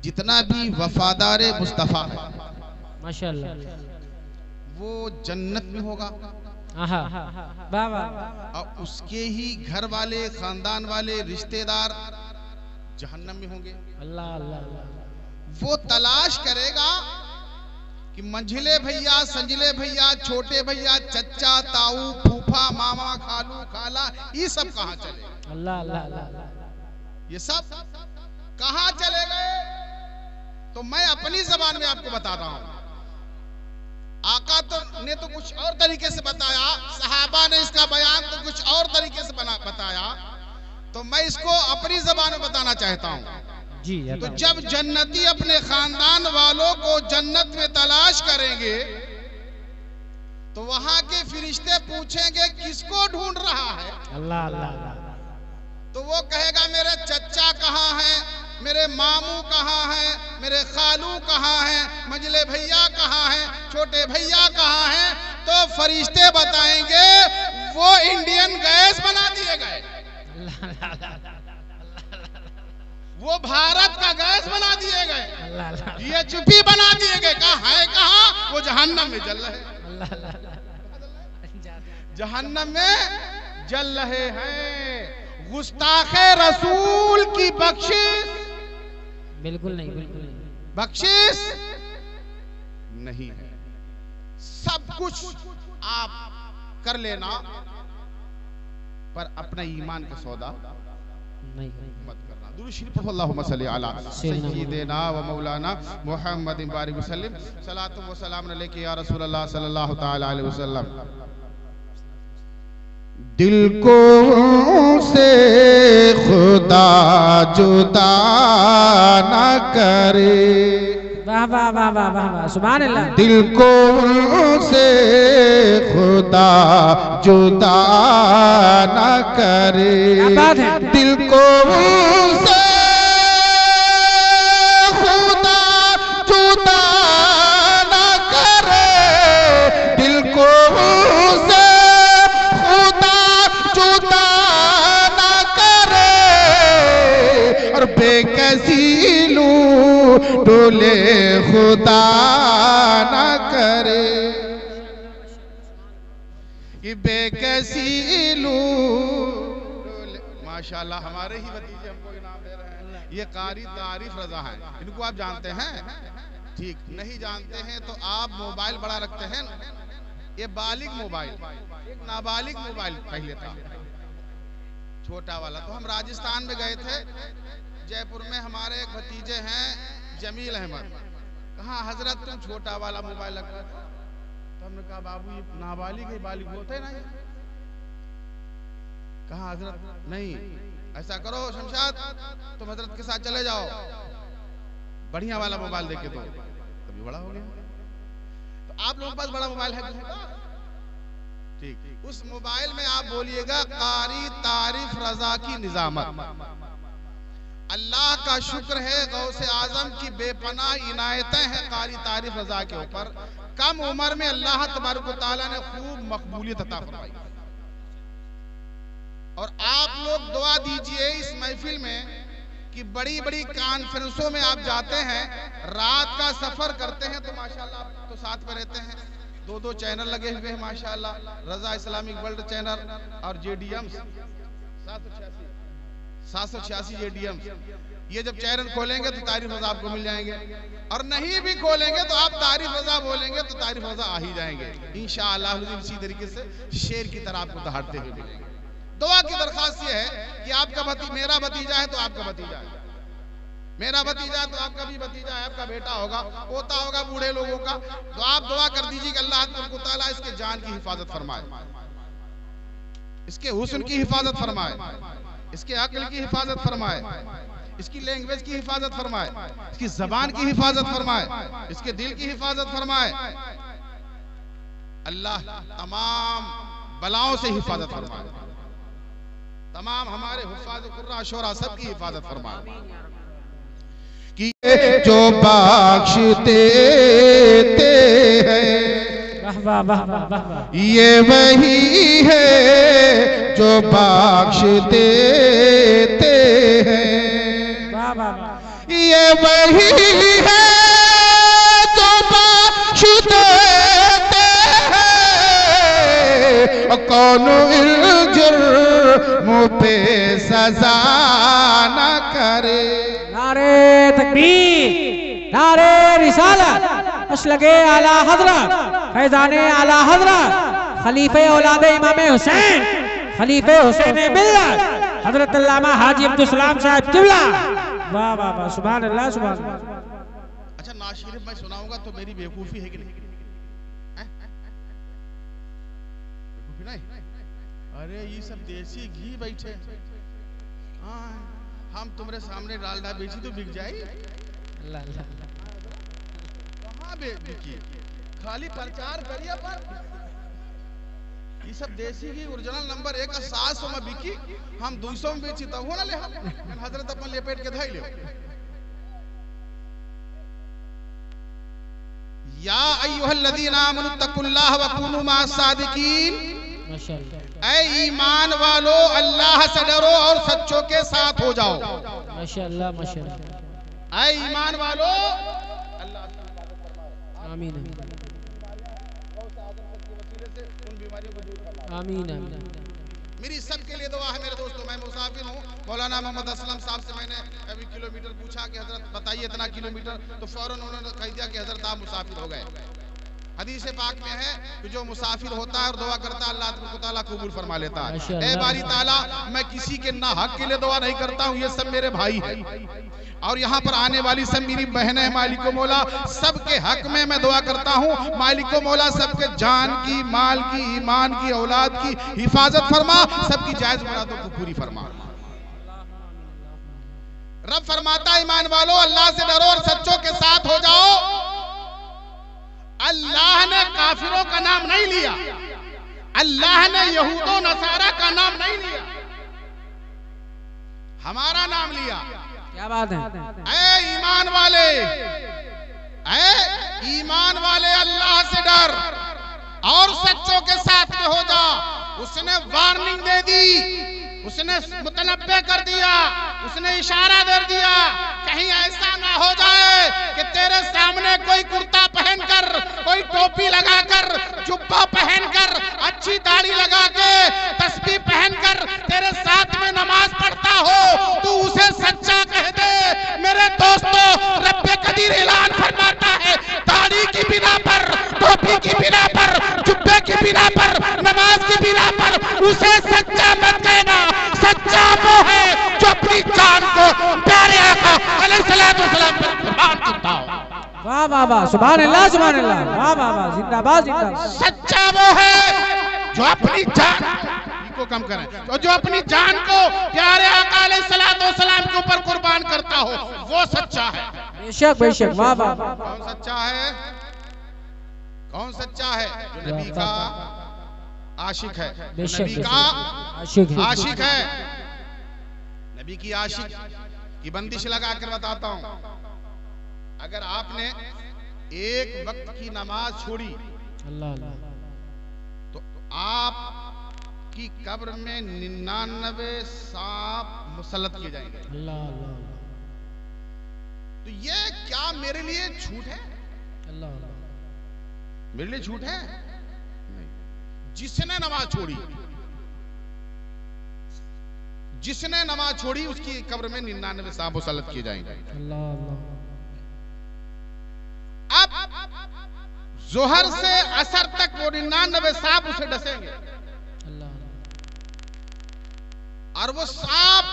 जितना भी वफादार मुस्तफ़ा है माशाअल्लाह वो जन्नत में होगा, और उसके ही घर वाले, खानदान वाले, रिश्तेदार जहन्नम में होंगे। अल्लाह अल्लाह। वो तलाश करेगा कि मंझले भैया, संजले भैया, छोटे भैया, चच्चा, ताऊ, फूफा, मामा, खालू, खाला, ये सब कहाँ चले? अल्लाह अल्लाह। ये सब कहाँ चले गए? तो मैं अपनी जबान में आपको बता रहा हूं। आका ने तो कुछ और तरीके से बताया, सहाबा ने इसका बयान तो कुछ और तरीके से बताया, तो मैं इसको अपनी जबान में बताना चाहता हूं। जी। तो जब जन्नती अपने खानदान वालों को जन्नत में तलाश करेंगे तो वहां के फरिश्ते पूछेंगे किसको ढूंढ रहा है? अल्लाह अल्लाह। तो वो कहेगा मेरे चच्चा कहाँ हैं, मेरे मामू कहाँ हैं, मेरे खालू कहाँ हैं, मंझले भैया कहाँ हैं, छोटे भैया कहाँ हैं? तो फरिश्ते बताएंगे वो इंडियन गैस बना दिए गए, वो भारत का गैस बना दिए गए, ये चुप्पी बना दिए गए। कहाँ है? कहाँ? वो जहन्नम में जल रहे, जहन्नम में जल रहे हैं। गुस्ताखे रसूल की बख्शिश बिल्कुल नहीं, बिल्कुल नहीं, बख्शिश नहीं है। सब कुछ आप कर लेना पर अपना ईमान का सौदा नहीं मत करना। दुरूद शरीफ पढ़ो, अल्लाहुम्मा सल्ली अला सय्यिदिना व मौलाना मुहम्मदिन बारिक वसल्लम, सलातु व सलाम अलैका या रसूल अल्लाह सल्लल्लाहु तआला अलैहि वसल्लम। दिल को से खुदा जुदा न करे, वाह वाह वाह वाह वाह, सुभान अल्लाह। दिल को से खुदा जुदा न करे, क्या बात है। दिल को से खुदा जुदा न करे, दिल को से खुदा जुदा न करे, और बेकसी डोले खुदा न करे, कि बेकसी डोले। माशाल्लाह, हमारे ही भतीजे हमको इनाम दे रहे हैं। ये कारी तारीफ रजा हैं, इनको आप जानते हैं? ठीक नहीं जानते हैं तो आप मोबाइल बड़ा रखते हैं। ये बालिग मोबाइल, एक नाबालिग मोबाइल पहले था, छोटा वाला। तो हम राजस्थान में गए थे, जयपुर में हमारे एक भतीजे हैं जमील अहमद। कहा हजरत तुम छोटा वाला मोबाइल रखा था? तो हमने कहा बाबू ये नाबालिग है, बालिग होते हैं ना ये। कहा हजरत नहीं, ऐसा करो शमशाद तुम हजरत के साथ चले जाओ, बढ़िया वाला मोबाइल देके दो। तभी बड़ा हो गया। तो आप लोगों के पास बड़ा मोबाइल है? ठीक, उस मोबाइल में आप बोलिएगा कारी तारीफ रजा की निजामत। अल्लाह का शुक्र है, गौसे आजम की बेपनाह इनायतें हैं कारी तारीफ रजा के ऊपर। कम उम्र में अल्लाह तबारक व तआला ने खूब मकबूलियत अता फरमाई। और आप लोग दुआ दीजिए इस महफिल में कि बड़ी बड़ी कॉन्फ्रेंसों में आप जाते हैं, रात का सफर करते हैं, तो माशाल्लाह आप तो साथ में रहते हैं। दो दो चैनल लगे हुए हैं माशाल्लाह, रजा इस्लामिक वर्ल्ड चैनल और JDM 786 JDM। ये जब चैनल खोलेंगे तो तारीफ रजा आपको मिल जाएंगे, और नहीं भी खोलेंगे तो आप तारीफ रजा बोलेंगे तो तारीफ रजा आ ही जाएंगे इंशाअल्लाह। इसी तरीके से शेर की तरह आपको दहाड़ते हुए मिलेंगे। दुआ की दरखास्त ये है कि आपका मेरा भतीजा है तो आपका भतीजा है, मेरा भतीजा है तो आपका भी भतीजा है, आपका बेटा होगा, पोता होगा बूढ़े लोगों का। तो आप दुआ कर दीजिए कि अल्लाह ताला इसके जान की हिफाजत फरमाए, इसके हुस्न की हिफाजत फरमाए, इसके अक्ल की हिफाजत फरमाए, इसकी लैंग्वेज की हिफाजत फरमाए, इसकी जबान की हिफाजत फरमाए, इसके दिल की हिफाजत फरमाए। अल्लाह तमाम बलाओं से हिफाजत फरमाए, तमाम हमारे हुफ़ाज़ कुर्रा शोरा सब की हिफाजत फरमाए। कि जो बख्श देते हैं ये वही है जो बख्श देते हैं, ये वही है जो बख्शते हैं, कौन जुर्म पे सजा न करे। नारे तकबीर, नारे रिसालत, मसलके आला हजरत, फैजाने आला हजरत, खलीफे औलादे इमाम हुसैन, खलीफे हुसैन मिल्लत, हजरत अल्लामा हाजी अब्दुल सलाम साहब किबला। वाह वाह वाह, सुभान अल्लाह सुभान अल्लाह। अच्छा, नाज़ शरीफ मैं सुनाऊंगा तो मेरी बेवकूफी है कि नहीं? बेवकूफी नहीं? अरे ये सब देसी घी बैठे, हाँ हम तुम्हारे सामने डालडा बेची तो बिक जाए। अल्लाह अल्लाह। कहाँ बिकी? खाली प्रचार करिए पर ये सब देसी घी ओरिजिनल नंबर 1 का 700 में बिकी, हम 200 में बेची तब हो ना ले हम हजरत अपन लेपेट के धाई ले। या अय्युहल्लज़ीना आमनु तक़ुल्लाह व कूनू मअस सादिकीन। माशाअल्लाह। ऐ ईमान वालो, अल्लाह से डरो और सच्चों के साथ हो जाओ। माशाअल्लाह माशाअल्लाह। ऐ ईमान वालो, आमीन आमीन आमीन। मेरी सबके लिए दुआ है मेरे दोस्तों। मैं मुसाफिर हूँ। मौलाना मोहम्मद असलम साहब से मैंने अभी किलोमीटर पूछा कि हजरत बताइए इतना किलोमीटर, तो फौरन उन्होंने कह दिया कि हजरत आप मुसाफिर हो गए। हदीस पाक में है कि जो मुसाफिर होता है और दुआ करता है अल्लाह ताला कबूल फरमा लेता है। ए बारी ताला, मैं किसी के ना हक के लिए दुआ नहीं करता हूँ, ये सब मेरे भाई हैं और यहाँ पर आने वाली सब मेरी बहनें। मालिको मौला सबके हक में मैं दुआ करता हूँ। मालिको मौला सबके जान की, माल की, ईमान की, औलाद की हिफाजत फरमा, सबकी जायज मुरादों को पूरी फरमा। रब फरमाता है ईमान वालों, अल्लाह से डरो और सच्चों के साथ हो जाओ। अल्लाह ने काफिरों का नाम नहीं लिया, अल्लाह ने यहूदो नसारा का नाम नहीं लिया, हमारा नाम लिया। क्या बात है? ऐ ईमान वाले, ऐ ईमान वाले, अल्लाह से डर और सच्चों के साथ में हो जा। उसने वार्निंग दे दी, उसने मुतनब्बे कर दिया, उसने इशारा दे दिया, कहीं ऐसा ना हो जाए कि तेरे सामने कोई कुर्ता पहनकर, कोई टोपी लगाकर, जुब्बा पहनकर, अच्छी दाढ़ी लगा के, तस्बीह पहनकर तेरे साथ में नमाज पढ़ता हो, तू उसे सच्चा कह दे। मेरे दोस्तों, रब्बे कदीर ऐलान फरमाता है, दाढ़ी की बिना पर, टोपी की बिना पर, जुब्बे की बिना पर, नमाज की बिना पर उसे सच्चा मत कहना। सच्चा वो है जो अपनी जान को प्यारे आका अलैहिस्सलातु वस्सलाम पर कुर्बान करता हो। वाह वाह वाह, सुभान अल्लाह सुभान अल्लाह, वाह वाह वाह, जिंदाबाद जिंदाबाद। सच्चा वो है जो अपनी जान को कम करे, तो जो अपनी जान को प्यारे आका अलैहिस्सलातु वस्सलाम के ऊपर कुर्बान करता हो, वो सच्चा है। बेशक बेशक, वाह वाह। कौन सच्चा है? कौन सच्चा है? जो नबी का आशिक है, नबी का आशिक है। नबी की आशिक की बंदिश लगा कर बताता हूं, अगर आपने एक वक्त की नमाज छोड़ी अल्लाह तो आप की कब्र में 99 सांप मुसल्लत किए जाएंगे। अल्लाह अल्लाह। तो ये क्या मेरे लिए झूठ है? अल्लाह मेरे लिए झूठ है? जिसने नमाज छोड़ी, जिसने नमाज छोड़ी उसकी कब्र में 99 सांप मुसल्लत किए जाएंगे। अल्लाह अल्लाह। अब जोहर से असर तक वो 99 सांप उसे डसेंगे अल्लाह। और वो सांप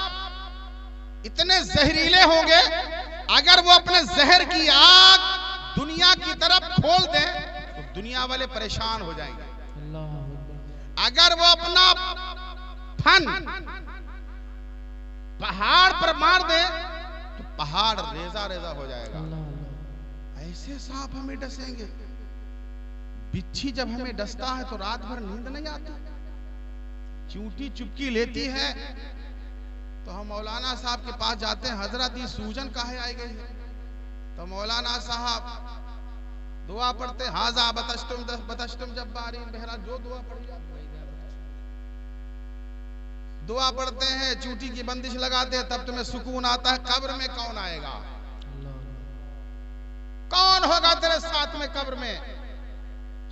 इतने जहरीले होंगे, अगर वो अपने जहर की आग दुनिया की तरफ खोल दें तो दुनिया वाले परेशान हो जाएंगे। अगर वो अपना फन पहाड़ पर मार दे तो पहाड़ रेजा रेजा हो जाएगा। ऐसे सांप हमें डसेंगे। बिच्छी जब हमें डसता है तो रात भर नींद नहीं आती, चूंटी चुपकी लेती है तो हम मौलाना साहब के पास जाते हैं, हजरत ये सूजन काहे आई गई है? तो मौलाना साहब दुआ पढ़ते, हाजा बतश्तुम जब्बारीन, बहरा जो दुआ पढ़ी दुआ पढ़ते हैं, चूटी की बंदिश लगाते हैं, तब तुम्हें सुकून आता है। कब्र में कौन आएगा? तेरे साथ में कब्र में।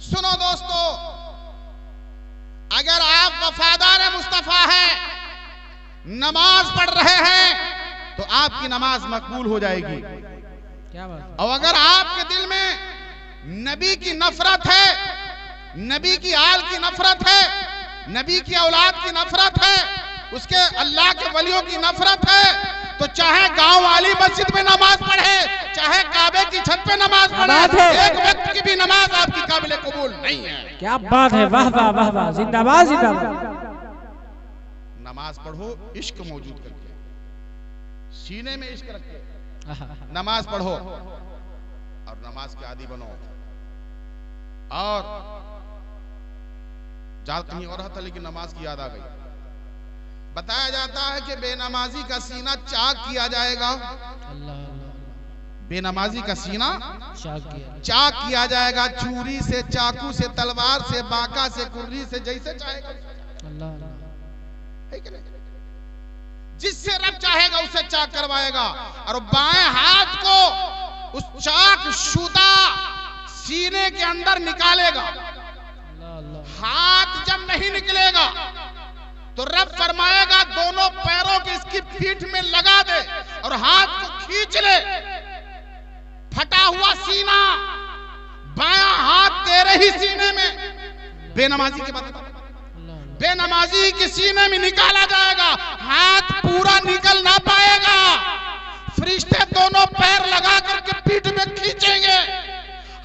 सुनो दोस्तों, अगर आप वफादार मुस्तफा हैं, नमाज पढ़ रहे हैं, तो आपकी नमाज मकबूल हो जाएगी। क्या बात। और अगर आपके दिल में नबी की नफरत है, नबी की आल की नफरत है, नबी की औलाद की नफरत है, उसके अल्लाह के वलियों की नफरत है, तो चाहे गांव वाली मस्जिद में नमाज पढ़े, चाहे काबे की छत पे नमाज पढ़े, एक वक्त की भी नमाज आपकी काबिल कबूल नहीं है। क्या बात है, वाह वाह वाह वाह, जिंदाबाद जिंदाबाद। नमाज पढ़ो इश्क मौजूद करके, सीने में इश्क रख के नमाज पढ़ो और नमाज के आदी बनो। और ज्यादा कहीं और था, लेकिन नमाज की याद आ गई। बताया जाता है कि बेनमाजी का सीना चाक किया जाएगा। बेनमाजी का सीना चाक किया जाएगा, छुरी से, चाकू से, तलवार से, बांका से, कुर्री से, जैसे चाहेगा। जिससे रब चाहेगा उसे चाक करवाएगा। और बाएं हाथ को उस चाक शुदा सीने के अंदर निकालेगा। हाथ जब नहीं निकलेगा तो रब फरमाएगा दोनों पैरों की इसकी पीठ में लगा दे और हाथ को खींच ले। फटा हुआ सीना, बायां हाथ तेरे ही सीने में। बेनमाजी के बाद बेनमाजी के सीने में निकाला जाएगा, हाथ पूरा निकल ना पाएगा। फरिश्ते दोनों पैर लगा करके पीठ में खींचेंगे,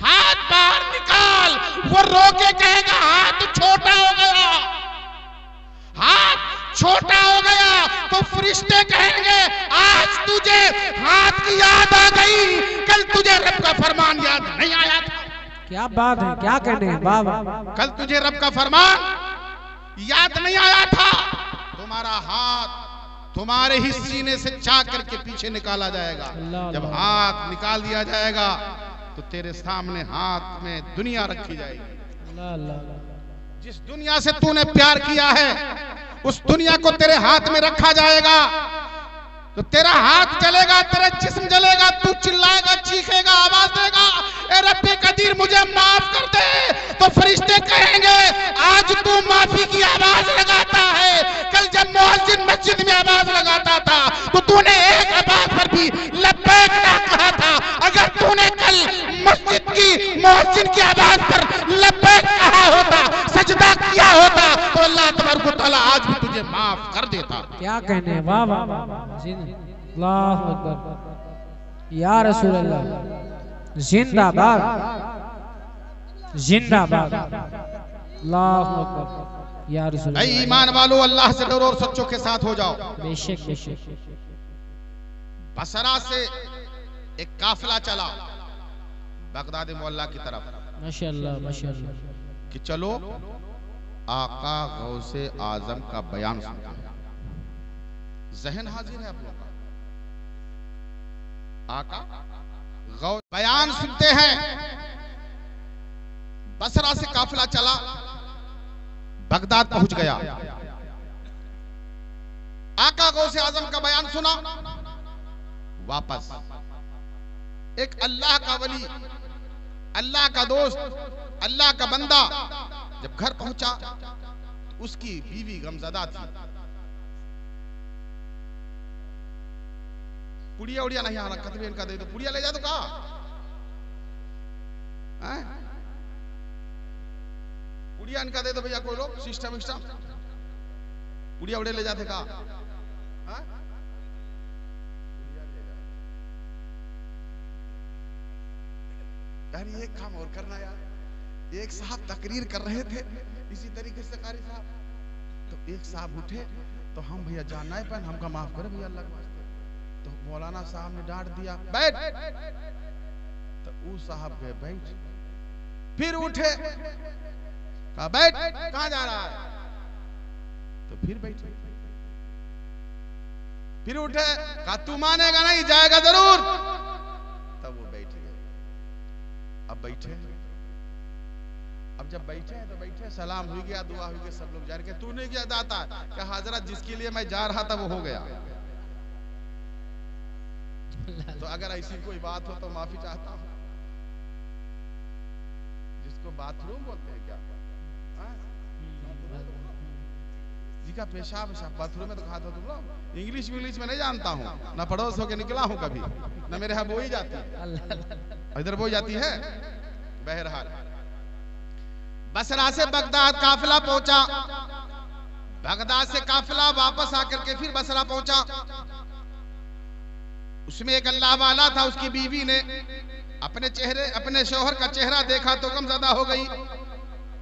हाथ बाहर निकाल। वो रो के कहेगा हाथ छोटा हो गया, हाथ छोटा हो गया। तो फरिश्ते कहेंगे आज तुझे हाथ की याद आ गई, कल तुझे रब का फरमान याद नहीं आया था। क्या बात है, क्या कहने हैं, वाह वाह। कल तुझे रब का फरमान याद नहीं आया था। तुम्हारा हाथ तुम्हारे ही सीने से चाक करके पीछे निकाला जाएगा। जब हाथ निकाल दिया जाएगा तो तेरे सामने हाथ में दुनिया रखी जाएगी। जिस दुनिया से तूने प्यार किया है उस दुनिया को तेरे हाथ में रखा जाएगा। तो तेरा हाथ जलेगा, तेरा जिस्म जलेगा, तू चिल्लाएगा, चीखेगा, आवाज देगा, ए रब्बे कदीर मुझे माफ कर दे। तो फरिश्ते कहेंगे आज तू माफी की आवाज लगाता है, कल जब मुअज्जिन मस्जिद में आवाज लगाता था तो तूने एक आवाज पर भी लब्बैक ना कहा था। अगर तूने कल मस्जिद की मुअज्जिन की आवाज पर लब्बैक कहा होता, सजदा किया होता, तो अल्लाह तबारक व तआला आज भी तुझे माफ कर देता। क्या कहने हैं, वाह वाह अल्लाह अकबर, या रसूल अल्लाह, जिंदाबाद जिंदाबाद, अल्लाह अकबर, या रसूल अल्लाह। ऐ ईमान वालों, अल्लाह से डरो और सच्चों के साथ हो जाओ। बेशक बेशक। बसरा से एक काफिला चला बगदाद मोहल्ला की तरफ। माशाअल्लाह माशाअल्लाह। कि चलो आका गौसे आजम का बयान सुनते हैं। जहन हाजिर है आप लोगों का? आका गौस बयान सुनते हैं। बसरा से काफिला चला, बगदाद पहुंच गया। आका गौसे आजम का बयान सुना, वापस। एक अल्लाह का वली, अल्लाह का दोस्त, अल्लाह का बंदा जब घर पहुंचा तो उसकी बीवी गमजदा थी। पुड़िया उड़िया नहीं आ रहा, इनका दे दो, पुड़िया ले जा तो कहा पुड़िया इनका दे दो भैया, कोई लोग सिस्टम विस्टम पुड़िया उड़े ले जाते कहा। यार ये काम और करना यार। एक साहब तकरीर कर रहे थे इसी तरीके से, कारी साहब, तो एक साहब उठे तो हम भैया जानना है पर हमका माफ करे भैया अल्लाह के वास्ते। तो मौलाना साहब ने डांट दिया बैठ, तो वो साहब गए बैठ। फिर उठे, कहा बैठ, कहां जा रहा है? तो फिर बैठे। फिर उठे, कहा तू मानेगा नहीं, जाएगा जरूर। तब वो बैठ गए। अब बैठे, अब जब बैठे हैं तो बैठे, सलाम हुई गया, दुआ हुई गई, सब लोग जा रहे। तू नहीं किया जाता क्या? हजरत जिसके लिए मैं जा रहा था वो हो गया। तो अगर ऐसी कोई बात हो तो माफी चाहता हूं। जिसको बाथरूम बोलते हैं क्या? हाँ? जी का पेशाब बाथरूम में तो कहा था तुम लोग। इंग्लिश में नहीं जानता हूँ, ना पड़ोस होके निकला हूँ कभी, ना मेरे यहाँ बोई जाती है, इधर बोई जाती है। बहरहाल बसरा से बगदाद काफिला पहुंचा। बगदाद से काफिला वापस आकर के फिर बसरा पहुंचा। उसमें एक अल्लाह वाला था, उसकी बीवी ने अपने शौहर का चेहरा देखा तो गमज़दा हो गई।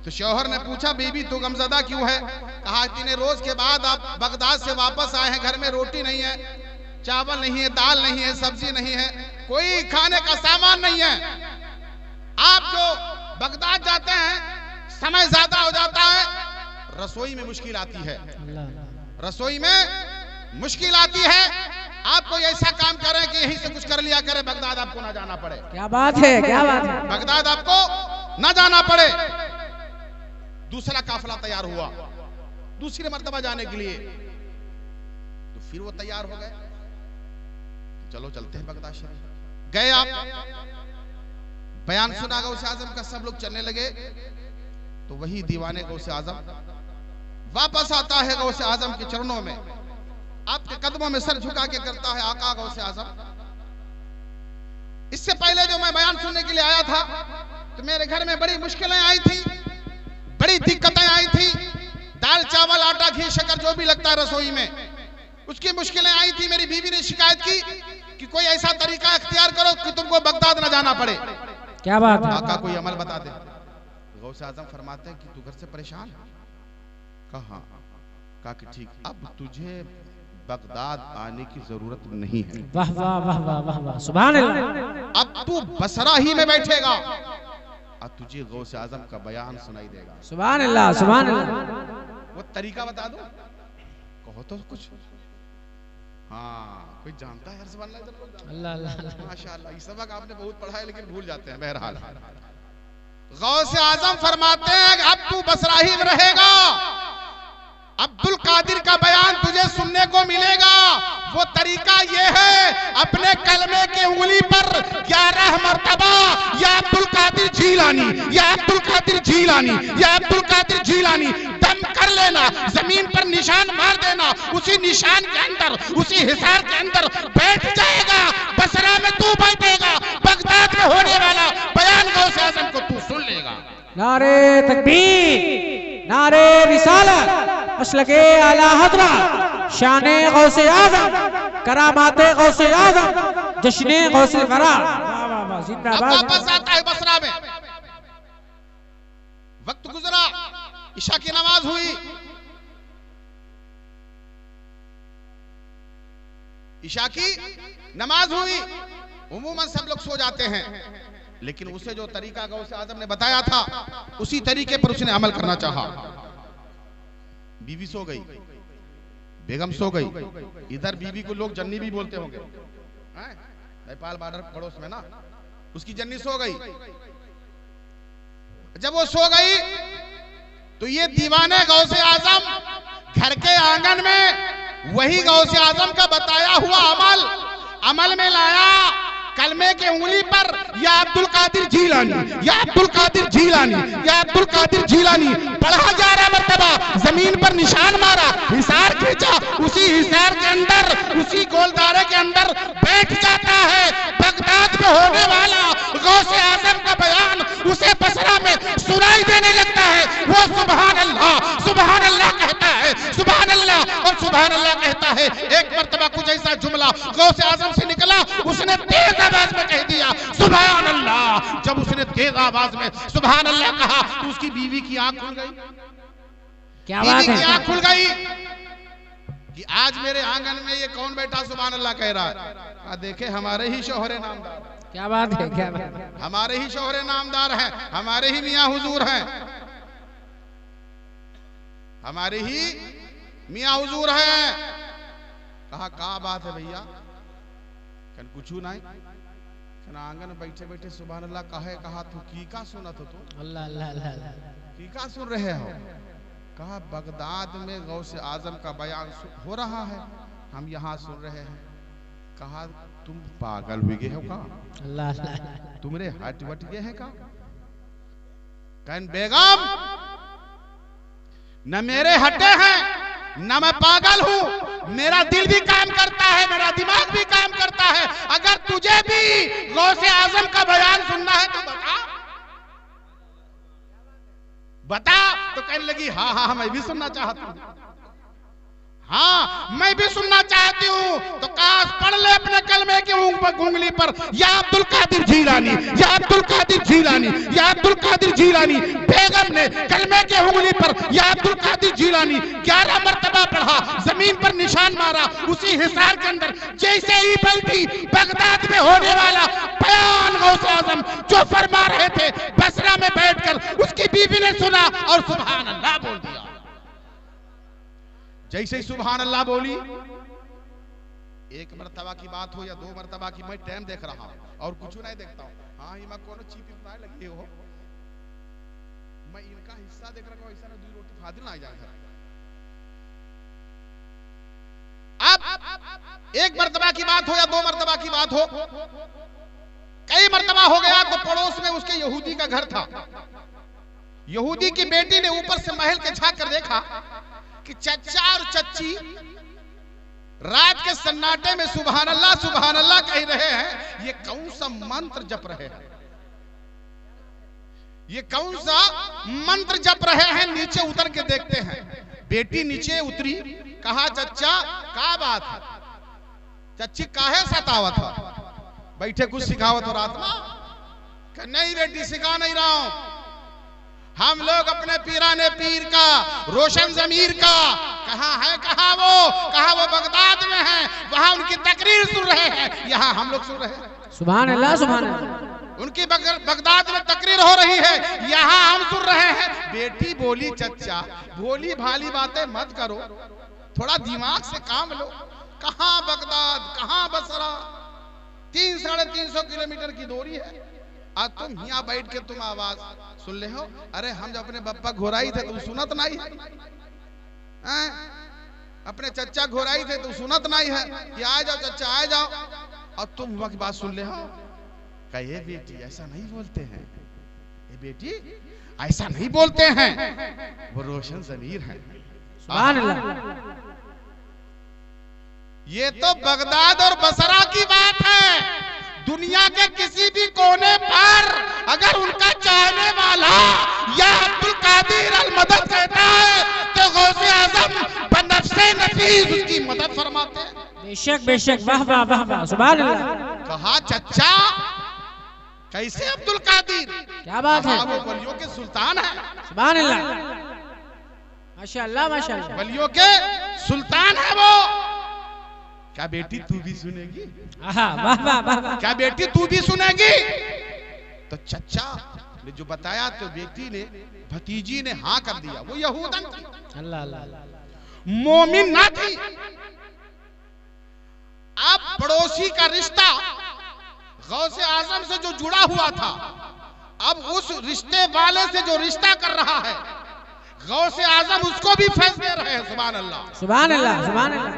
तो शौहर ने पूछा, बीबी तू गमज़दा क्यों है? कहा, इतने रोज के बाद आप बगदाद से वापस आए हैं, घर में रोटी नहीं है, चावल नहीं है, दाल नहीं है, सब्जी नहीं है, कोई खाने का सामान नहीं है। आप जो बगदाद जाते हैं, समय ज्यादा हो जाता है, रसोई में मुश्किल आती है, रसोई में मुश्किल आती है। आप कोई ऐसा काम करें कि यहीं से कुछ कर लिया करे, बगदाद आपको ना जाना पड़े। क्या बात है, क्या बात है। बगदाद आपको ना जाना पड़े। दूसरा काफिला तैयार हुआ दूसरी मर्तबा जाने के लिए। तो फिर वो तैयार हो गए, चलो चलते हैं बगदाद शरीफ। गए आप, बयान सुना गौसे आजम का, सब लोग चलने लगे। तो वही दीवाने गौसे आजम वापस आता है गौसे आजम के चरणों में, आपके कदमों में सर झुका के करता है, आका गौसे आजम, इससे पहले जो मैं बयान सुनने के लिए आया था तो मेरे घर में बड़ी मुश्किलें आई थी, बड़ी दिक्कतें आई थी। दाल चावल आटा घी शक्कर जो भी लगता है रसोई में, उसकी मुश्किलें आई थी। मेरी बीवी ने शिकायत की कि कोई ऐसा तरीका इख्तियार करो कि तुमको बगदाद न जाना पड़े। क्या बात है। आका कोई अमल बता दे। गौसे आजम फरमाते हैं कि तू घर से परेशान है? कहा कि ठीक, अब तुझे बगदाद आने की जरूरत नहीं है। वाह वाह वाह वाह वाह वाह, सुभान अल्लाह। अब तू बसरा ही में बैठेगा और तुझे गौसे आजम का बयान सुनाई देगा। सुभान अल्लाह, सुभान अल्लाह। वो तरीका बता दो, कहो तो कुछ। हाँ, कोई जानता है? अल्लाह अल्लाह, माशाअल्लाह, ये सबक आपने बहुत पढ़ा है लेकिन भूल जाते हैं। बहरहाल गौसे आजम फरमाते हैं, अब तू बसरा ही में रहेगा, अब्दुल कादिर का बयान तुझे सुनने को मिलेगा। वो तरीका ये है, अपने कलमे के उंगली पर 11 मरतबा या अब्दुल कादिर जीलानी, या अब्दुल कादिर जीलानी, या अब्दुल कादिर जीलानी दम कर लेना, जमीन पर निशान मार देना, उसी निशान के अंदर, उसी हिसार के अंदर बैठ जाएगा। बसरा में तू बैठेगा, बगदाद में होने वाला बयान गौसे आजम को तू सुन लेगा। नारे तकबीर, नारे रिसालत, मसलके आला हज़रत, शाने गौसे आज़म, करामाते गौसे आज़म, जश्ने गौसे वरा। अब वापस आता है बसरा में। वक्त गुजरा, इशा की नमाज हुई, इशा की नमाज हुई। उमूमन सब लोग सो जाते हैं, लेकिन उसे जो तरीका गौसे आजम ने बताया था उसी तरीके पर उसने अमल करना चाहा। बीवी सो गई, बेगम सो गई। इधर बीवी को लोग जन्नी भी बोलते होंगे, नेपाल बॉर्डर पड़ोस में ना, उसकी जन्नी सो गई। जब वो सो गई तो ये दीवाने गौसे आजम घर के आंगन में वही गौसे आजम का बताया हुआ अमल में लाया। कलमे के उंगली पर या अब्दुल कादिर जीलानी, या अब्दुल कादिर जीलानी, या अब्दुल कादिर जीलानी पढ़ा 11 मरतबा, जमीन पर निशान मारा, हिसार खींचा, उसी हिसार के अंदर, उसी गोलदारे के अंदर बैठ जाता है। बगदाद में होने वाला गौसे आजम का बयान उसे बसरा में सुनाई देने लगता है। वो सुभान अल्लाह कहता है, सुभान अल्लाह और सुभान अल्लाह कहता है। एक मरतबा कुछ ऐसा जुमला गौसे आजम से निकला, उसने तेज आवाज में कह दिया सुभान अल्लाह। जब उसने तेज आवाज में सुभान अल्लाह कहा तो उसकी बीवी की आंख खुल गई। क्या बात है, आंख खुल गई कि आज मेरे आंगन में ये कौन बैठा सुभान अल्लाह कह रहा है। देखे हमारे ही शौहरे नामदार, क्या बात है, क्या बात है। हमारे ही शौहरे नामदार हैं, हमारे ही मियाँ हुजूर हैं, हमारे ही मियाँ हुजूर हैं। कहा क्या बात है भैया? कन कुछ नहीं, आंगन में बैठे बैठे सुभान अल्लाह कहा तू की का सुना तो तू? अल्लाह अल्लाह अल्लाह, की का सुन रहे हो? कहा बगदाद में गौसे आजम का बयान हो रहा है, हम यहाँ सुन रहे हैं। कहा तुम पागल हुए गए हो का? अल्लाह अल्लाह, तुमरे हट वट गए हैं का? कहन बेगम न मेरे हटे हैं न मैं पागल हूं, मेरा दिल भी काम करता है, मेरा दिमाग भी काम करता है। अगर तुझे भी गौसे आजम का बयान सुनना है तो बता। तो कहने लगी हाँ हाँ मैं भी सुनना चाहती हूँ, हाँ मैं भी सुनना चाहती हूँ। तो काश पढ़ ले अपने कलमे की उंगली पर, या अब्दुल कादिर जीलानी, या अब्दुल कादिर जीलानी, या अब्दुल कादिर जीलानी। बेगम ने कलमे के उंगली पर या अब्दुल कादिर जीलानी 11 मरतबा पढ़ा, जमीन पर निशान मारा। उसी हिसार के अंदर जैसे ही बैठी, बगदाद में होने वाला बयान गौसे आजम जो फरमा रहे थे, बसरा में बैठकर उसकी बीवी ने सुना और सुभान अल्लाह बोल दिया। जैसे ही सुभान अल्लाह बोली, एक मरतबा की बात हो या 2 मरतबा की, मैं टाइम देख रहा हूं और कुछ नहीं देखता हूं। हाँ ये मैं कौन चीपी बनाए लगी हो, मैं इनका हिस्सा देख रहा हूं, ऐसा ना 2 रोटी फादिल ना आ जाए। अब एक मरतबा की बात हो या 2 मरतबा की बात हो, कई मरतबा हो गया तो पड़ोस में उसके यहूदी का घर था। यहूदी की बेटी ने ऊपर से महल के झांक कर देखा कि चचा और चच्ची रात के सन्नाटे में सुभान अल्लाह कह रहे हैं। ये कौन सा मंत्र जप रहे हैं, ये कौन सा मंत्र जप रहे हैं। नीचे उतर के देखते हैं, बेटी नीचे उतरी, कहा चचा क्या बात है, चच्ची काहे सतावत है, बैठे कुछ सिखावत हो रात में। नहीं बेटी सिखा नहीं रहा हूं, हम लोग अपने पीराने पीर का, रोशन जमीर का, कहा वो बगदाद में है, वहां उनकी तकरीर सुन रहे हैं, यहाँ हम लोग सुन रहे हैं। सुभान अल्लाह सुभान अल्लाह। उनकी बगदाद में तकरीर हो रही है, यहाँ हम सुन रहे हैं। बेटी बोली चचा भोली भाली बातें मत करो, थोड़ा दिमाग से काम लो। कहाँ बगदाद, कहाँ बसरा, 300-350 किलोमीटर की दूरी है। आज तुम यहाँ बैठ के तुम आवाज सुन ले हो। अरे हम जब अपने बप्पा घोराई थे तुम सुनत नहीं है, अपने चचा घोराई थे तुम सुनत नहीं है कि आ जाओ चचा आ जाओ, और तुम वक्त बात सुन ले हो। कहे बेटी ऐसा नहीं बोलते हैं, ये बेटी ऐसा नहीं बोलते हैं, वो रोशन ज़मीर है। सुभान अल्लाह। ये तो बगदाद और बसरा की बात है। दुनिया के किसी भी कोने पर अगर उनका चाहने वाला या अब्दुल कादिर अल मदद कहता है तो गौसे आजम बनफ्से नफीस उसकी मदद फरमाते हैं। बेशक बेशक, वाह वाह वाह वाह, सुभान अल्लाह। कहा चचा कैसे अब्दुल कादिर, क्या बात है, वो वलियों के सुल्तान है। सुभान अल्लाह, माशाअल्लाह माशाअल्लाह, वलियों के सुल्तान है वो। क्या बेटी तू भी सुनेगी, वाह वाह वाह, क्या बेटी तू भी सुनेगी। तो चचा ने जो बताया तो बेटी ने, भतीजी ने हाँ कर दिया। वो यहूदन थी, अल्लाह अल्लाह, मोमिन ना थी। अब पड़ोसी का रिश्ता गौसे आजम से जो जुड़ा हुआ था, अब उस रिश्ते वाले से जो रिश्ता कर रहा है, गौसे आजम उसको भी फैस दे रहे हैं। सुभान अल्लाह सुभान अल्लाह सुभान अल्लाह।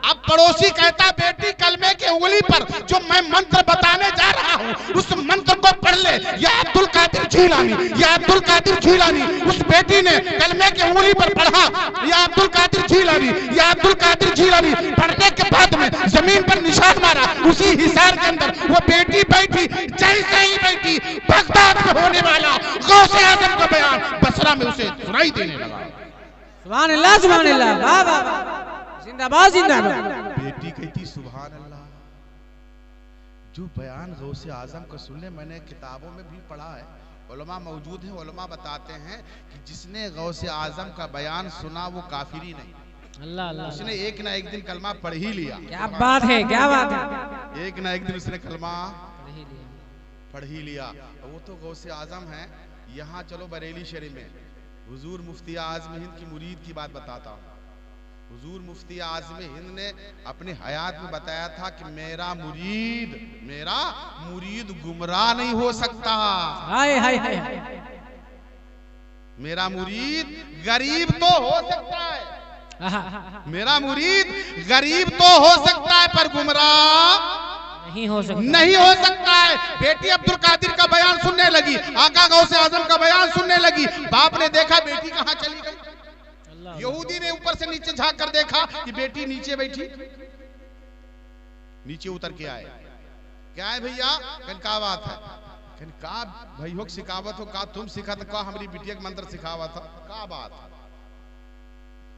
अब पड़ोसी कहता बेटी कलमे के उंगली पर जो मैं मंत्र बताने जा रहा हूँ उस मंत्र को पढ़ ले, या अब्दुल कादिर जीलानी, या अब्दुल कादिर जीलानी। उस बेटी ने कलमे के उंगली पर पढ़ा, या अब्दुल कादिर जीलानी, या अब्दुल कादिर जीलानी। पढ़ने के बाद में जमीन पर निशान मारा। उसी हिसार के अंदर वो बेटी बैठी, जैसे ही बैठी बगदाद में होने वाला गौसे आजम का बयान बसरा में उसे सुनाई देने लगा। सुभान अल्लाह सुभान अल्लाह, वाह वाह, जिंदाबाद जिंदाबाद। बेटी कहती सुभान अल्लाह, जो बयान गौसे आजम का सुन ले, मैंने किताबों में भी पढ़ा है, उलमा मौजूद हैं, उलमा बताते हैं कि जिसने गौसे आजम का बयान सुना वो काफिरी नहीं, अल्लाह अल्लाह, उसने एक ना एक दिन कलमा पढ़ ही लिया। क्या बात है, क्या बात है, एक ना एक दिन उसने कलमा पढ़ ही लिया। वो तो गौसे आजम है। यहाँ चलो बरेली शरीफ में हुजूर मुफ्ती आज़म हिंद की मुरीद की बात बताता हूँ। हुजूर मुफ्ती आज़म हिंद ने अपनी हयात में बताया था कि मेरा मुरीद गुमराह नहीं हो सकता। हाय हाय हाय, मेरा मुरीद गरीब तो हो सकता है, मेरा मुरीद गरीब तो हो सकता है पर गुमराह नहीं हो सकता, नहीं हो सकता है। बेटी अब्दुल कादिर का बयान सुनने लगी, आका गौसे आजम का बयान सुनने लगी। बाप ने देखा बेटी कहाँ चली गई। यहूदी ने ऊपर से नीचे झांक कर देखा कि बेटी नीचे बैठी। नीचे उतर के आए, क्या है भैया? का बात है? का भाई हो सिखावत हो, का तुम सिखा तो का हमारी बिटिया के मंत्र सिखावा था, का बात?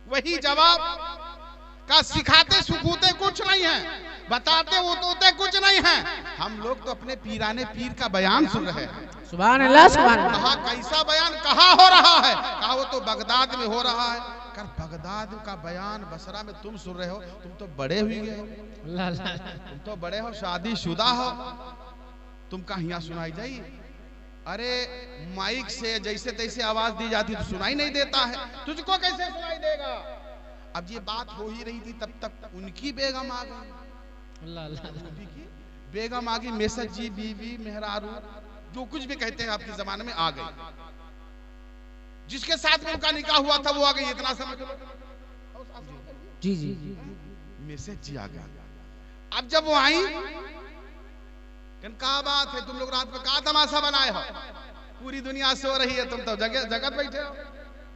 वही जवाब का सिखाते सुखूते कुछ नहीं है, बताते उतोते कुछ नहीं है। हम लोग तो अपने पीराने पीर का बयान सुन रहे हैं। सुभान अल्लाह, सुभान अल्लाह। कहा कैसा बयान कहाँ हो रहा है? कहा वो तो बगदाद में हो रहा है। कर बगदाद का बयान बसरा में तुम सुन रहे हो? तुम तो बड़े हुए हो, तुम तो बड़े हो, शादीशुदा हो, तुम कहाँ यहाँ सुनाई जाई? अरे माइक से जैसे तैसे आवाज दी जाती तो सुनाई नहीं देता है, तुझको कैसे सुनाई देगा? अब ये बात हो ही रही थी तब तक उनकी बेगम आ गई। बेगम आ गई, मेसज जी, बीवी, मेहरारू, जो कुछ भी कहते हैं आपके जमाने में, आ गई। जिसके साथ में उनका निकाह हुआ था वो आ गई, इतना समझ लो। जी जी, मैसेज जी आ गया। अब जब वो आई, क्या बात है, तुम लोग रात में कहा तमाशा बनाए हो? पूरी दुनिया सो रही है, तुम तो जगत बैठे हो।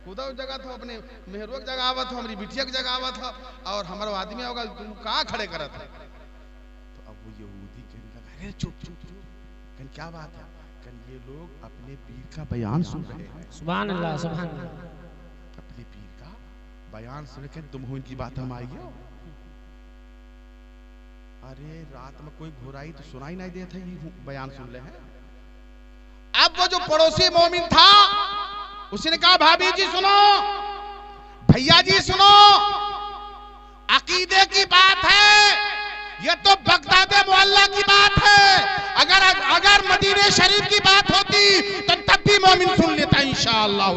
खुदा जगह था, अपने मेहरुआ जगह आवा था, हमारी बिटिया की जगह आवा था, और हमारा आदमी होगा, तुम कहाँ खड़े करा था? तो अब वो यहूदी कहने लगा, अरे चुप चुप चुप, क्या बात है? ये लोग अपने पीर का बयान सुन रहे हैं। सुभान अल्लाह, सुभान अल्लाह। अपने पीर का बयान सुन के तुम हो इनकी बात हम आएगी। अरे रात में कोई घुराई तो सुनाई नहीं देता, ये बयान सुन ले हैं। अब वो जो पड़ोसी मोमिन था उसने कहा, भाभी जी सुनो, भैया जी सुनो, अकीदे की बात है, ये तो बगदाद मोहल्ला की बात है। अगर मदीने शरीफ की बात होती तो तब भी मोमिन सुन लेता इंशाअल्लाह।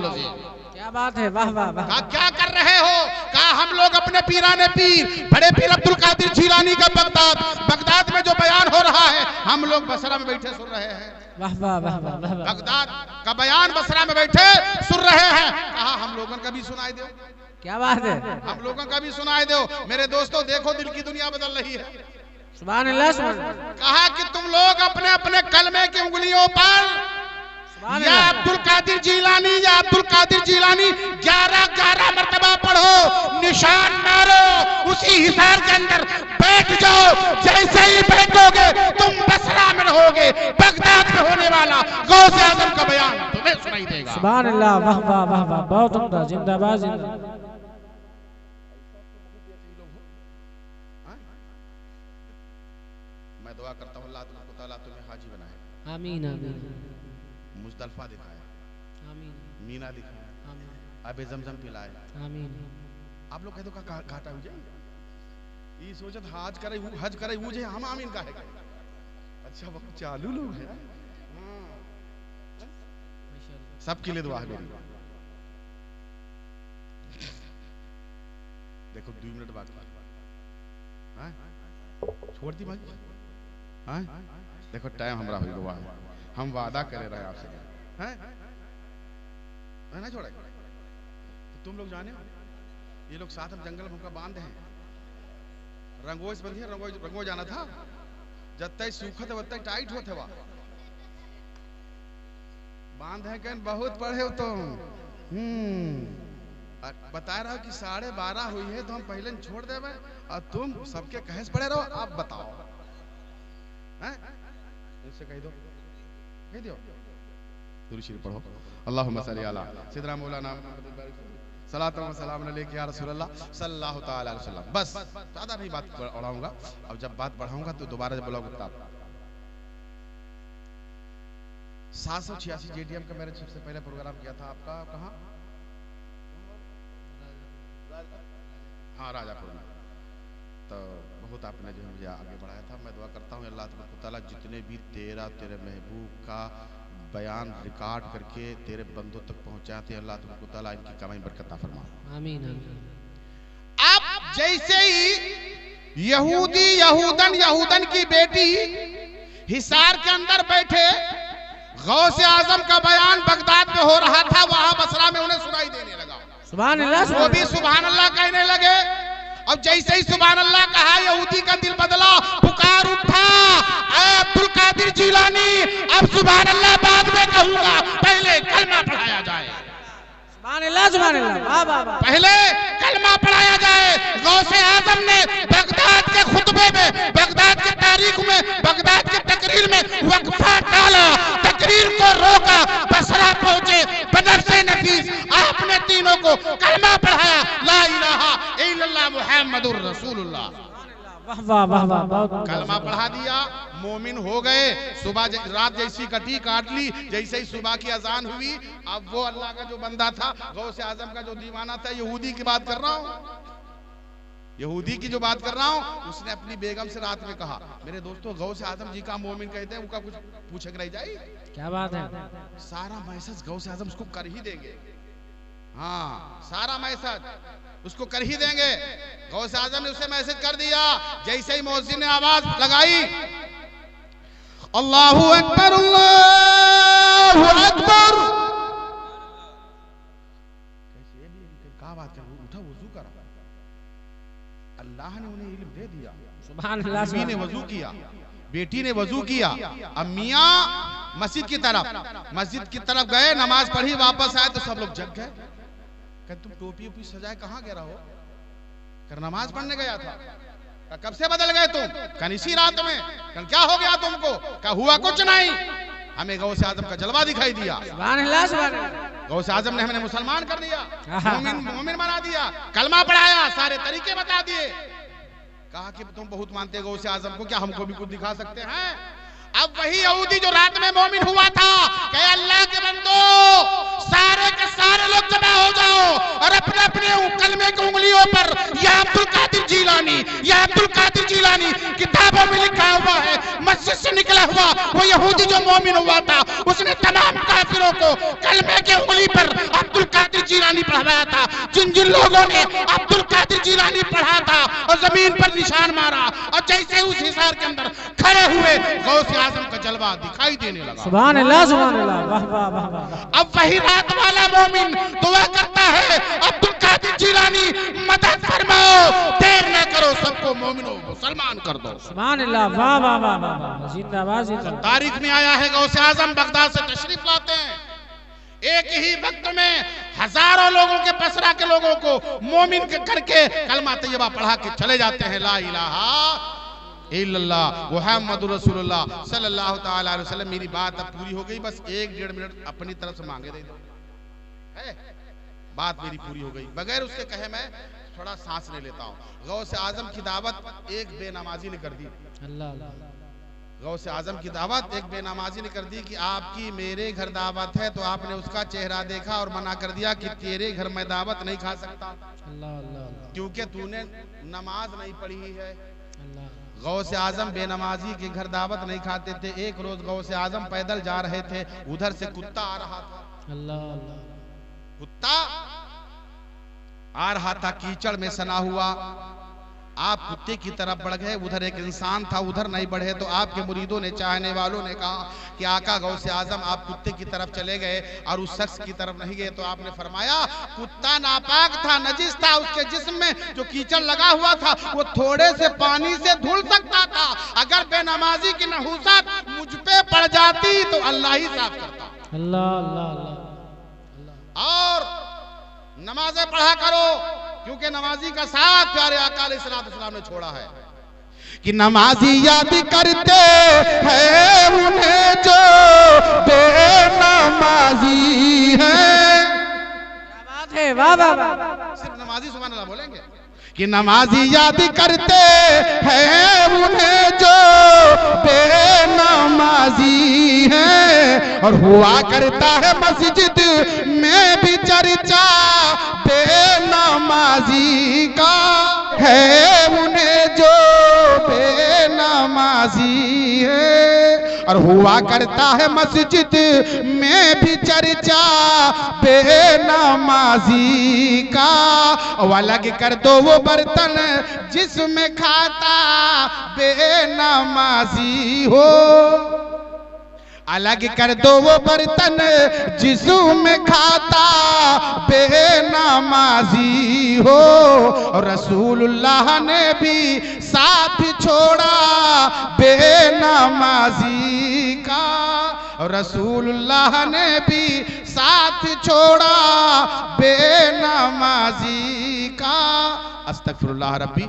क्या बात है, वाह वाह वाह। क्या कर रहे हो? कहा हम लोग अपने पीराने पीर बड़े पीर अब्दुल कादिर जीलानी का बगदाद में जो बयान हो रहा है, हम लोग बसरा में बैठे सुन रहे हैं। वाह वाह वाह वाह। बगदाद का बयान बसरा में बैठे सुन रहे हैं। कहा हम लोगों का भी सुनाई दो। क्या बात है, हम लोगों का भी सुनाई दो। मेरे दोस्तों देखो, दिल की दुनिया बदल रही है। सुभान अल्लाह, सुभान अल्लाह। कहा कि तुम लोग अपने अपने कलमे की उंगलियों पर या अब्दुल कादिर जीलानी या अब्दुल कादिर जीलानी 11 मरतबा पढ़ो, निशान मारो, उसी हिसार के अंदर बैठ जाओ। जैसे ही बैठोगे तुम बसरा में रहोगे, बगदाद में होने वाला गौसे आजम का बयान तुम्हें सुनाई देगा। सुभान अल्लाह, वाह वाह वाह वाह, बहुत उम्दा, जिंदाबाद जिंदाबाद। मैं दुआ करता हूँ अल्लाह ताला तुम्हें हाजी बनाए। आमीन आमीन। मुजदलफा दिखाए, आमीन। मीना दिखाए, आमीन। अबे जमजम पिलाए, आमीन। आप लोग कह दो का घाटा हो जाए। ये सोचत हज करे मुझे हम आमीन का है। अच्छा वो चालू लोग हैं, सबके लिए दुआ है मेरी। देखो 2 मिनट बाकी, छोड़ दी भाई। देखो टाइम हमारा हो गया, हम वादा करे रहे आपसे, ना छोड़े। तो तुम लोग जाने हो, ये लोग साथ हम जंगल भूखा बांध हैं, रंगोज बंधी है, रंगो जाना था। जब तक सूखा था तब टाइट होते वा बांध है। कहीं बहुत पढ़े हो तुम। बता रहा हो कि 12:30 हुई है तो हम पहले छोड़ दे में, और तुम सबके कहे पड़े रहो। आप बताओ, इनसे कह दो, कह दो दुरूद शरीफ पढ़ो। अल्लाहुम्मा सल्ली अला सय्यिदना मौलाना सलातो व सलाम अलैका या रसूलल्लाह सल्लल्लाहु तआला अलैहि वसल्लम। बस ज्यादा नहीं बात बढ़ाऊंगा। अब जब बात बढ़ाऊंगा तो दोबारा जब बुलाओगे तब। 786 जेडीएम का मैंने सबसे पहले प्रोग्राम किया था आपका, कहाँ? हाँ, राजापुर में। तो बहुत आपने जो है मुझे आगे बढ़ाया था। मैं दुआ करता हूँ अल्लाह ताला जितने भी तेरे महबूब का बयान रिकॉर्ड करके तेरे बंदों तक पहुंचाते, अल्लाह ताला इनकी कमाई बरकत अता फरमा। आमीन आमीन। अब जैसे ही यहूदन की बेटी हिसार के अंदर बैठे गौसे आजम का बयान बगदाद में हो रहा था, वहां बसरा में उन्हें सुनाई देने लगा। सुभान अल्लाह, वो भी सुभान अल्लाह कहने लगे। अब जैसे ही सुभान अल्लाह कहा यहूदी का दिल बदला, पुकार उठा, अब्दुल कादिर जिलानी अब सुभान अल्लाह बाद में कहूंगा, पहले कलमा पढ़ाया जाए। सुभान अल्लाह, सुभान अल्लाह, वाह वाह वाह। पहले कलमा पढ़ाया जाए। गौसे आजम ने बगदाद के खुतबे में, बगदाद की तारीख में, बगदाद की तकरीर में वक्फा डाला, तकरीर को रोका, बसरा पहुंचे, बदर से नफीस आपने तीनों को कलमा पढ़ाया, ला इलाहा इल्लल्लाह मुहम्मदुर रसूलुल्लाह। वाह वाह वाह वाह, बहुत कलमा पढ़ा दिया, मोमिन हो गए। सुबह रात जैसी कटी काट ली, जैसे ही सुबह की अजान हुई, अब वो अल्लाह का जो बंदा था, गौसे आजम का जो दीवाना था, यहूदी की बात कर रहा हूँ, यहूदी की जो बात कर रहा हूँ, उसने अपनी बेगम से रात में कहा, मेरे दोस्तों गौसे आजम जी का मोमिन कहते हैं, उनका कुछ पूछे रह जाए। क्या बात है। सारा मैसेज गौसे आजम उसको कर ही देंगे, हाँ सारा मैसेज उसको कर ही देंगे। गौसे आजम ने उसे मैसेज कर दिया। जैसे ही मौजिन ने आवाज लगाई, अल्लाहु अकबर, अल्लाहु अकबर, क्या बात कर, उठा वजू करा, अल्लाह ने उन्हें इल्म दे दिया। सुभान अल्लाह, बीवी ने वजू किया, बेटी ने वजू किया, अब मियाँ मस्जिद की तरफ गए, नमाज पढ़ी, वापस आए तो सब लोग जग गए। कहते तुम टोपी उपी सजाए कहाँ गया हो? कर नमाज पढ़ने गया था। कब से बदल गए तुम? कल इसी रात में। कल क्या हो गया तुमको? क्या हुआ? कुछ नहीं, हमें गौसे आजम का जलवा दिखाई दिया। सुभान अल्लाह, सुभान अल्लाह। गौसे आजम ने हमें मुसलमान कर दिया, मोमिन बना दिया, कलमा पढ़ाया, सारे तरीके बता दिए। कहा कि तुम बहुत मानते हो गौसे आजम को, क्या हमको भी कुछ दिखा सकते हैं? अब वही यहूदी जो रात में मोमिन हुआ था, कहे अल्लाह के बंदो सारे के सारे लोग जमा हो जाओ और अपने अपने कलमे की उंगलियों पर या अब्दुल कादिर जिलानी, या अब्दुल कादिर जिलानी किताबों में लिखा हुआ है, मस्जिद से निकला हुआ वो यहूदी जो मोमिन हुआ था, उसने तमाम काफिरों को कलमे की उंगली पर अब्दुल कादिर जिलानी पढ़ाया था। जिन जिन लोगों ने अब्दुल कादिर जिलानी पढ़ा था और जमीन पर निशान मारा, और जैसे उस हिसार के अंदर खड़े हुए, गौसे आजम का जलवा दिखाई देने लगा। सुभान अल्लाह, सुभान अल्लाह, वाह वाह वाह वाह। अब वही रात वाला मोमिन दुआ करता है, अब्दुल कादिर जिलानी मदद फरमाओ, देर न करो, सबको मोमिनो मुसलमान कर दो। सुभान अल्लाह, वाह वाह वाह वाह, जिंदाबाद जिंदाबाद। तारीख में आया है गौसे आजम बगदाद से तशरीफ लाते हैं, एक ही वक्त में हजारों लोगों के, बसरा के लोगों को मोमिन करके कलमा तैयबा पढ़ा के चले जाते हैं, ला इलाहा इल्लल्लाह मुहम्मदुर रसूलुल्लाह सल्लल्लाहु तआला अलैहि वसल्लम। मेरी बात अब पूरी हो गई, बस 1-1.5 मिनट अपनी तरफ से मांगे दे दो, है बात मेरी पूरी हो गई। बगैर उसके कहे मैं थोड़ा सांस ले लेता हूँ। गौसे आजम की दावत एक बेनमाजी ने कर दी, गौसे आजम की दावत एक बेनमाजी ने कर दी कि आपकी मेरे घर दावत है, तो आपने उसका चेहरा देखा और मना कर दिया कि तेरे घर में दावत नहीं खा सकता, क्योंकि तूने नमाज नहीं पढ़ी है। गौसे आजम बेनमाजी के घर दावत नहीं खाते थे। एक रोज गौसे आजम पैदल जा रहे थे, उधर से कुत्ता आ रहा था, कुत्ता आ रहा था, कीचड़ में सना हुआ। आप कुत्ते की तरफ बढ़ गए, उधर एक इंसान था, उधर नहीं बढ़े, तो आपके मुरीदों ने, चाहने वालों ने कहा कि आका गौसे आजम आप कुत्ते की तरफ चले गए और उस शख्स की तरफ नहीं गए। तो आपने फरमाया कुत्ता नापाक था, नजिस था, उसके जिस्म में जो कीचड़ लगा हुआ था वो थोड़े से पानी से धुल सकता था, अगर बेनमाजी की नहुसत मुझ पे पड़ जाती तो अल्लाह ही साफ करता। और नमाजें पढ़ा करो, क्योंकि नमाजी का साथ प्यारे आका अलैहिस्सलाम ने छोड़ा है कि नमाजी याद करते हैं उन्हें जो बेनमाजी है। क्या बात है, वाह वाह वाह। सिर्फ नमाजी सुभान अल्लाह बोलेंगे कि नमाजी याद करते हैं उन्हें जो बेनमाजी है, और हुआ करता है मस्जिद में भी चर्चा बेनमाजी का है, उन्हें जो बेनमाजी है, और हुआ करता है मस्जिद में भी चर्चा बेनमाजी का। अलग कर दो वो बर्तन जिसमें खाता बेनमाजी हो, अलग कर दो वो बर्तन जिसमें खाता बेनमाजी हो। और रसूलुल्लाह ने भी साथ छोड़ा बेनमाजी का। और रसूलुल्लाह ने भी साथ छोड़ा बेनमाजी का। अस्तगफिरुल्लाह रब्बी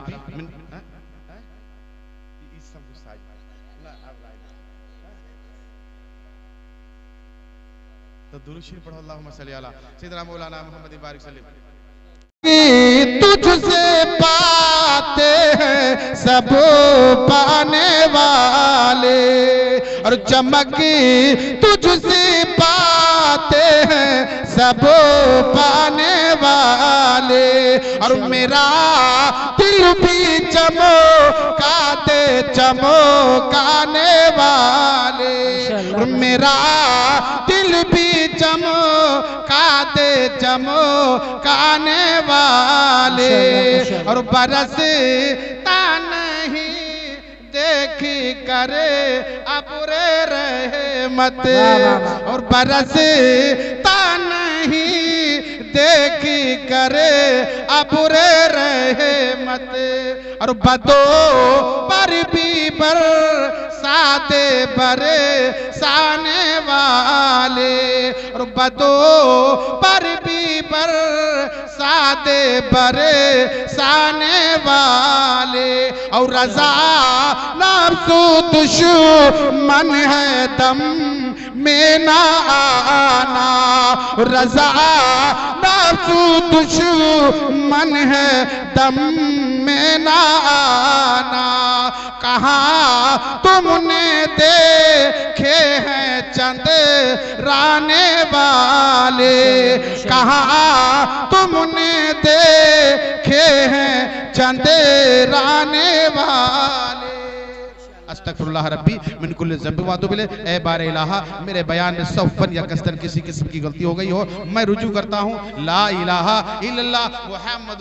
तो दुरूद शरीफ पढ़ो। अल्लाहुम्मा सल्ली अला सय्यिदना मौलाना मुहम्मद बारिक सल्लम। तुझसे पाते हैं सब पाने वाले और चमक तुझसे पाते हैं सब पाने वाले। और मेरा दिल भी चमकाते चमकाने वाले। और मेरा दिल भी चमकाते चमकाने वाले। और बरसता नहीं देखी करे अपुरे रहमत। और बरसता नहीं देखी करे अपुरे रहमत। और बदो पर भी बरसाते बरसाने वाले। और बदो पर भी बरसाते बरसाने वाले। और रज़ा नफ्सु दुश्मन है दम में ना आना। रज़ा नफ्सु दुश्मन है दम में ना आना। कहाँ तुमने देखे हैं चंद राने वाले। कहाँ तुमने देखे हैं चंद राने वाले। अस्तगफिरुल्लाह रब्बी मिन कुल्लि ज़ंबि व अतूबु इलैह। ए बारे इलाहा मेरे बयान में सौफन या कस्तन किसी किस्म की गलती हो गई हो मैं रुजू करता हूँ। ला इलाहा इल्लल्लाह मुहम्मद।